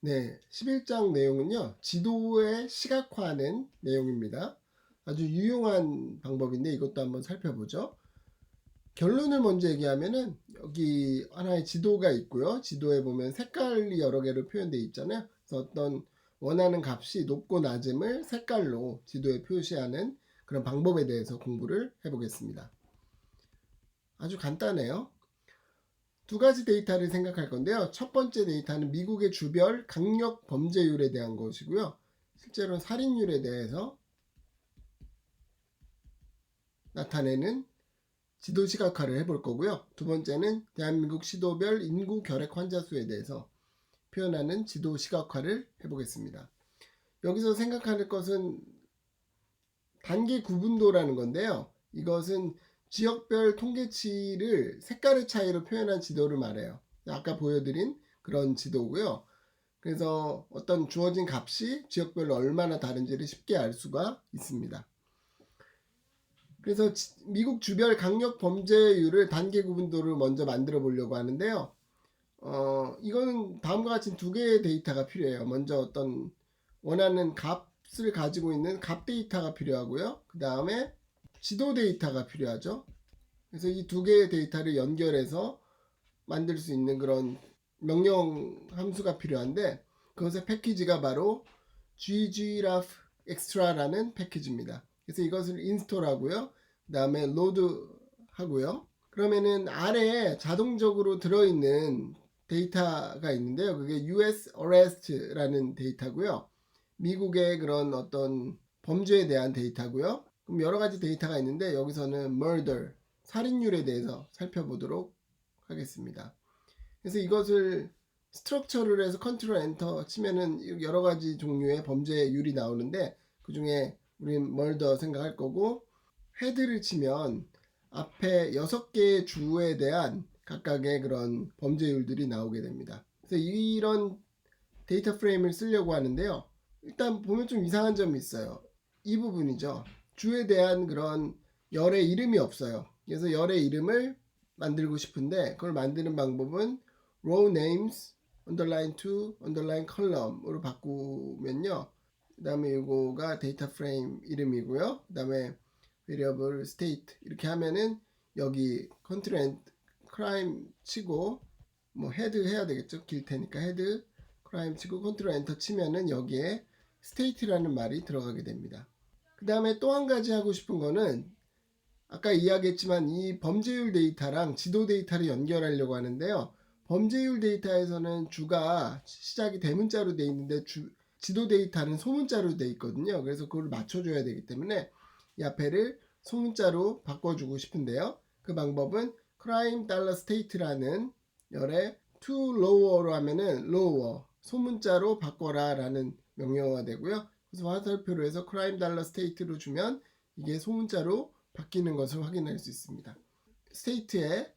네, 11장 내용은요, 지도의 시각화하는 내용입니다. 아주 유용한 방법인데 이것도 한번 살펴보죠. 결론을 먼저 얘기하면은 여기 하나의 지도가 있고요. 지도에 보면 색깔이 여러 개로 표현되어 있잖아요. 그래서 어떤 원하는 값이 높고 낮음을 색깔로 지도에 표시하는 그런 방법에 대해서 공부를 해보겠습니다. 아주 간단해요. 두 가지 데이터를 생각할 건데요. 첫 번째 데이터는 미국의 주별 강력 범죄율에 대한 것이고요. 실제로는 살인율에 대해서 나타내는 지도 시각화를 해볼 거고요. 두 번째는 대한민국 시도별 인구 결핵 환자 수에 대해서 표현하는 지도 시각화를 해보겠습니다. 여기서 생각할 것은 단계 구분도라는 건데요. 이것은 지역별 통계치를 색깔의 차이로 표현한 지도를 말해요. 아까 보여드린 그런 지도고요. 그래서 어떤 주어진 값이 지역별로 얼마나 다른지를 쉽게 알 수가 있습니다. 그래서 미국 주별 강력 범죄율을 단계 구분도를 먼저 만들어 보려고 하는데요. 이거는 다음과 같이 두 개의 데이터가 필요해요. 먼저 어떤 원하는 값을 가지고 있는 값 데이터가 필요하고요. 그 다음에 지도 데이터가 필요하죠. 그래서 이 두 개의 데이터를 연결해서 만들 수 있는 그런 명령 함수가 필요한데 그것의 패키지가 바로 gggraph extra라는 패키지입니다. 그래서 이것을 인스톨하고요. 그 다음에 로드 하고요. 그러면은 아래에 자동적으로 들어있는 데이터가 있는데요. 그게 US arrest라는 데이터고요. 미국의 그런 어떤 범죄에 대한 데이터고요. 그럼 여러 가지 데이터가 있는데 여기서는 murder, 살인율에 대해서 살펴보도록 하겠습니다. 그래서 이것을 스트럭처를 해서 컨트롤 엔터 치면은 여러 가지 종류의 범죄율이 나오는데 그 중에 우린 murder 생각할 거고 헤드를 치면 앞에 6개의 주에 대한 각각의 그런 범죄율들이 나오게 됩니다. 그래서 이런 데이터 프레임을 쓰려고 하는데요. 일단 보면 좀 이상한 점이 있어요. 이 부분이죠. 주에 대한 그런 열의 이름이 없어요. 그래서 열의 이름을 만들고 싶은데 그걸 만드는 방법은 row names underline to underline column으로 바꾸면요. 그 다음에 이거가 데이터 프레임 이름이고요. 그 다음에 variable state 이렇게 하면은 여기 control crime 치고 뭐 헤드 해야 되겠죠. 길 테니까 헤드 크라임 치고 컨트롤 엔터 치면은 여기에 state라는 말이 들어가게 됩니다. 그 다음에 또 한 가지 하고 싶은 거는 아까 이야기했지만 이 범죄율 데이터랑 지도 데이터를 연결하려고 하는데요. 범죄율 데이터에서는 주가 시작이 대문자로 돼 있는데 지도 데이터는 소문자로 돼 있거든요. 그래서 그걸 맞춰줘야 되기 때문에 이 앞에를 소문자로 바꿔주고 싶은데요. 그 방법은 crime dollar state라는 열에 to lower로 하면은 lower 소문자로 바꿔라 라는 명령어가 되고요. 그래서 화살표로 해서 crime dollar state로 주면 이게 소문자로 바뀌는 것을 확인할 수 있습니다. state에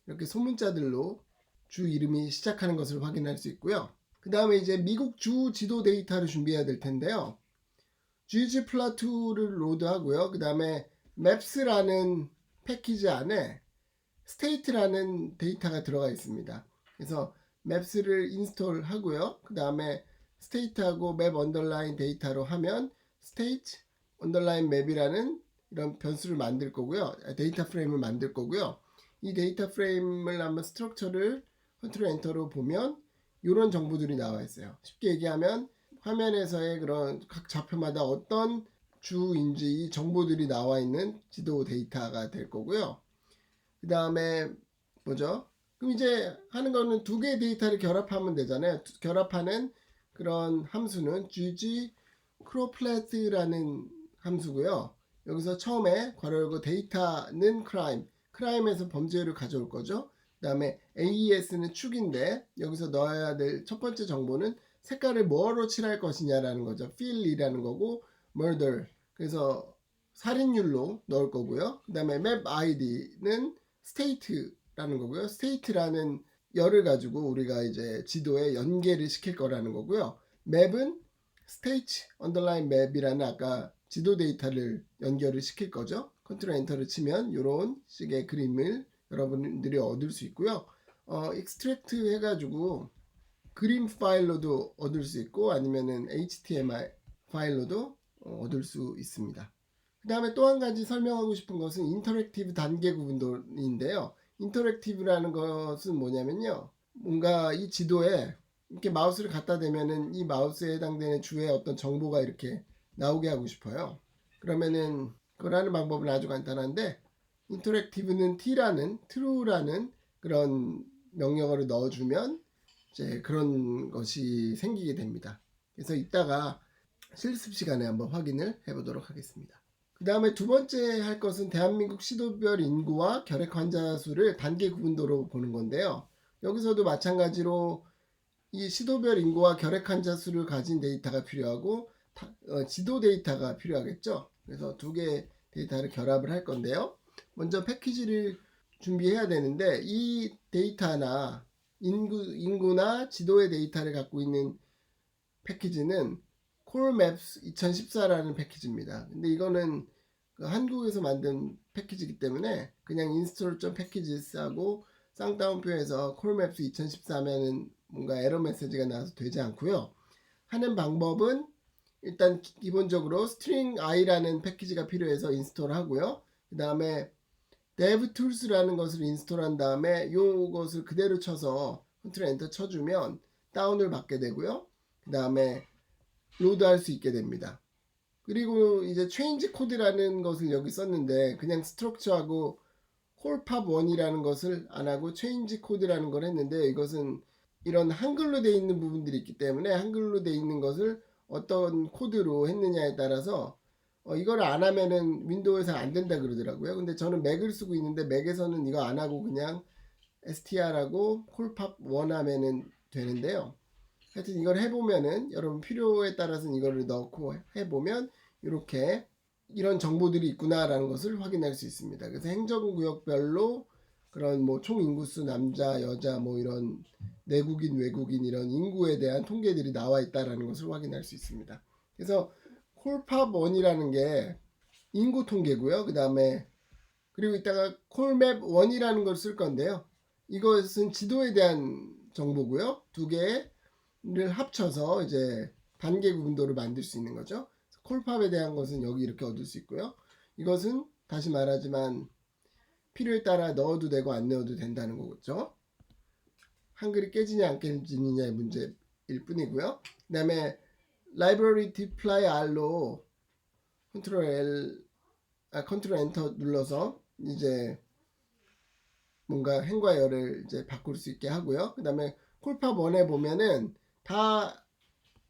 이렇게 소문자들로 주 이름이 시작하는 것을 확인할 수 있고요. 그 다음에 이제 미국 주 지도 데이터를 준비해야 될 텐데요. ggplot2를 로드하고요. 그 다음에 maps라는 패키지 안에 state라는 데이터가 들어가 있습니다. 그래서 maps를 인스톨 하고요. 그 다음에 state하고 map underline 데이터로 하면 state underline map이라는 이런 변수를 만들 거고요. 데이터 프레임을 만들 거고요. 이 데이터 프레임을 한번 스트럭처를 컨트롤 엔터로 보면 이런 정보들이 나와 있어요. 쉽게 얘기하면 화면에서의 그런 각 좌표마다 어떤 주인지 정보들이 나와 있는 지도 데이터가 될 거고요. 그 다음에 뭐죠? 그럼 이제 하는 거는 두 개의 데이터를 결합하면 되잖아요. 결합하는 그런 함수는 gg croplet라는 함수고요. 여기서 처음에 괄호 열고 데이터는 crime에서 범죄율을 가져올 거죠. 그 다음에 AES는 축인데 여기서 넣어야 될 첫 번째 정보는 색깔을 뭐로 칠할 것이냐라는 거죠. fill이라는 거고 murder 그래서 살인율로 넣을 거고요. 그 다음에 map id는 state라는 거고요. state라는 열을 가지고 우리가 이제 지도에 연계를 시킬 거라는 거고요. map은 state underline map이라는 아까 지도 데이터를 연결을 시킬 거죠. 컨트롤 엔터를 치면 이런 식의 그림을 여러분들이 얻을 수 있고요. extract 해가지고 그림 파일로도 얻을 수 있고 아니면은 HTML 파일로도 얻을 수 있습니다. 그 다음에 또 한 가지 설명하고 싶은 것은 인터랙티브 단계 구분도인데요. 인터랙티브라는 것은 뭐냐면요. 뭔가 이 지도에 이렇게 마우스를 갖다 대면은 이 마우스에 해당되는 주의 어떤 정보가 이렇게 나오게 하고 싶어요. 그러면은 그걸 하는 방법은 아주 간단한데 인터랙티브는 true라는 그런 명령어를 넣어주면 이제 그런 것이 생기게 됩니다. 그래서 이따가 실습 시간에 한번 확인을 해보도록 하겠습니다. 그 다음에 두 번째 할 것은 대한민국 시도별 인구와 결핵 환자 수를 단계 구분도로 보는 건데요. 여기서도 마찬가지로 이 시도별 인구와 결핵 환자 수를 가진 데이터가 필요하고 지도 데이터가 필요하겠죠. 그래서 두 개의 데이터를 결합을 할 건데요. 먼저 패키지를 준비해야 되는데 이 데이터나 인구나 지도의 데이터를 갖고 있는 패키지는 콜맵스 2014라는 패키지입니다. 근데 이거는 한국에서 만든 패키지이기 때문에 그냥 install.packages하고 쌍따옴표에서 콜맵스 2014면은 뭔가 에러 메시지가 나와서 되지 않고요. 하는 방법은 일단 기본적으로 string i라는 패키지가 필요해서 인스톨 하고요. 그 다음에 devtools라는 것을 인스톨한 다음에 이것을 그대로 쳐서 컨트롤 엔터 쳐주면 다운을 받게 되고요. 그 다음에 로드할 수 있게 됩니다. 그리고 이제 change code라는 것을 여기 썼는데 그냥 structure하고 콜팝1이라는 것을 안 하고 change code라는 걸 했는데 이것은 이런 한글로 되어 있는 부분들이 있기 때문에 한글로 되어 있는 것을 어떤 코드로 했느냐에 따라서 이걸 안 하면은 윈도우에서 안 된다 그러더라고요. 근데 저는 맥을 쓰고 있는데 맥에서는 이거 안 하고 그냥 str하고 콜팝1 하면은 되는데요. 하여튼 이걸 해보면은 여러분 필요에 따라서는 이거를 넣고 해보면 이렇게 이런 정보들이 있구나라는 것을 확인할 수 있습니다. 그래서 행정구역별로 그런 뭐 총 인구수 남자 여자 뭐 이런 내국인 외국인 이런 인구에 대한 통계들이 나와 있다라는 것을 확인할 수 있습니다. 그래서 콜팝1이라는 게 인구 통계고요. 그 다음에 그리고 이따가 콜맵1이라는 걸 쓸 건데요. 이것은 지도에 대한 정보고요. 두 개를 합쳐서 이제 단계 구분도를 만들 수 있는 거죠. 콜팝에 대한 것은 여기 이렇게 얻을 수 있고요. 이것은 다시 말하지만 필요에 따라 넣어도 되고 안 넣어도 된다는 거겠죠. 한글이 깨지냐 안 깨지느냐의 문제일 뿐이고요. 그 다음에 library deploy r로 컨트롤 엔터 눌러서 이제 뭔가 행과 열을 이제 바꿀 수 있게 하고요. 그 다음에 콜팝1에 보면은 다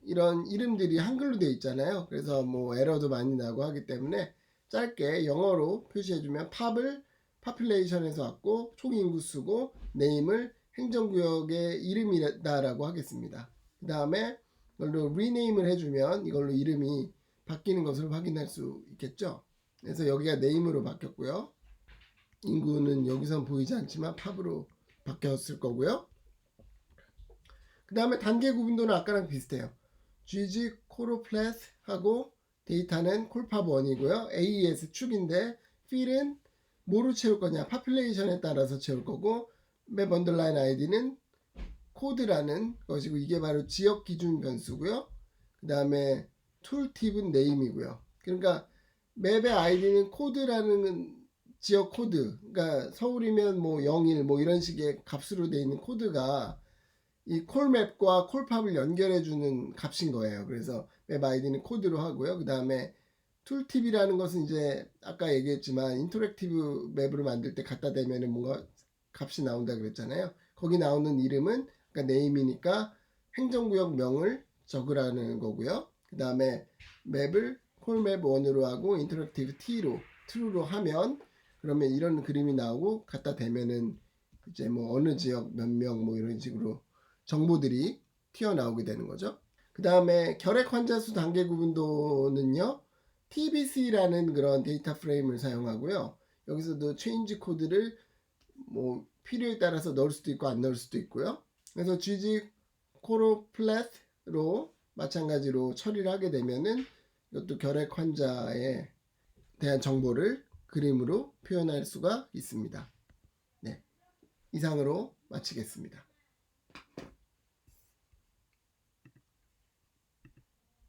이런 이름들이 한글로 되어 있잖아요. 그래서 뭐 에러도 많이 나고 하기 때문에 짧게 영어로 표시해주면 팝을 파퓰레이션에서 왔고 총 인구수고 네임을 행정구역의 이름이다라고 하겠습니다. 그 다음에 이걸로 리네임을 해주면 이걸로 이름이 바뀌는 것을 확인할 수 있겠죠. 그래서 여기가 네임으로 바뀌었고요. 인구는 여기선 보이지 않지만 팝으로 바뀌었을 거고요. 그 다음에 단계 구분도는 아까랑 비슷해요. GG 코로플랫하고 데이터는 콜팝1이고요. AES 축인데 필은 뭐로 채울 거냐 파퓰레이션에 따라서 채울 거고 맵 언더라인 아이디는 코드라는 것이고 이게 바로 지역 기준 변수고요. 그 다음에 툴팁은 네임이고요. 그러니까 맵의 아이디는 코드라는 지역 코드, 그러니까 서울이면 뭐 01 뭐 이런 식의 값으로 되어 있는 코드가 이 콜맵과 콜팝을 연결해주는 값인 거예요. 그래서 맵 아이디는 코드로 하고요. 그 다음에 툴팁이라는 것은 이제 아까 얘기했지만 인터랙티브 맵으로 만들 때 갖다 대면은 뭔가 값이 나온다 그랬잖아요. 거기 나오는 이름은 그러니까 네임이니까 행정구역 명을 적으라는 거고요. 그 다음에 맵을 콜맵1으로 하고 인터랙티브 true로 하면 그러면 이런 그림이 나오고 갖다 대면은 이제 뭐 어느 지역 몇 명 뭐 이런 식으로 정보들이 튀어나오게 되는 거죠. 그 다음에 결핵 환자 수 단계 구분도는요. TBC라는 그런 데이터 프레임을 사용하고요. 여기서도 체인지 코드를 뭐 필요에 따라서 넣을 수도 있고 안 넣을 수도 있고요. 그래서 GG 코로플랫로 마찬가지로 처리를 하게 되면은 이것도 결핵 환자에 대한 정보를 그림으로 표현할 수가 있습니다. 네, 이상으로 마치겠습니다.